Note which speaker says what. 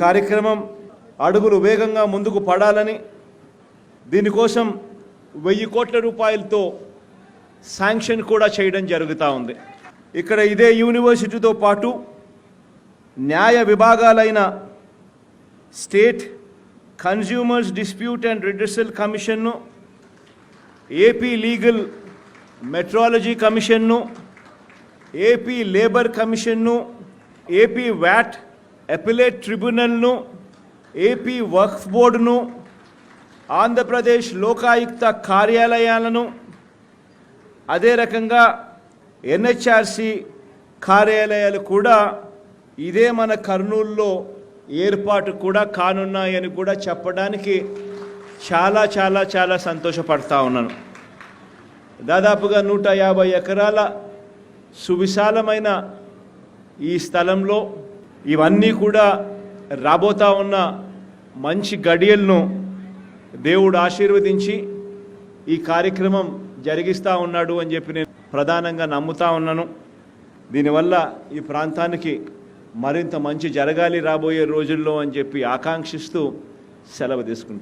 Speaker 1: కార్యక్రమం అడుగులు వేగంగా ముందుకు పడాలని దీనికోసం 1000 కోట్ల రూపాయలతో శాంక్షన్ కూడా చేయడం జరుగుతూ ఉంది. ఇక్కడ ఇదే యూనివర్సిటీతో పాటు న్యాయ విభాగాలైన state consumers dispute and redressal కమిషన్ను, ఏపీ లీగల్ మెట్రాలజీ కమిషన్ను, ఏపీ లేబర్ కమిషన్ను, ఏపీ వ్యాట్ అపిలేట్ ట్రిబ్యునల్ను, ఏపీ వక్ఫ్ బోర్డును, ఆంధ్రప్రదేశ్ లోకాయుక్త కార్యాలయాలను, అదే రకంగా ఎన్హెచ్ఆర్సి కార్యాలయాలు కూడా ఇదే మన కర్నూలులో ఏర్పాటు కూడా కానున్నాయని కూడా చెప్పడానికి చాలా చాలా చాలా సంతోషపడతా ఉన్నాను. దాదాపుగా 150 ఎకరాల సువిశాలమైన ఈ స్థలంలో ఇవన్నీ కూడా రాబోతా ఉన్న మంచి గడియలను దేవుడు ఆశీర్వదించి ఈ కార్యక్రమం జరిగిస్తూ ఉన్నాడు అని చెప్పి నేను ప్రధానంగా నమ్ముతా ఉన్నాను. దీనివల్ల ఈ ప్రాంతానికి మరింత మంచి జరగాలి రాబోయే రోజుల్లో అని చెప్పి ఆకాంక్షిస్తూ సెలవు తీసుకుంటాను.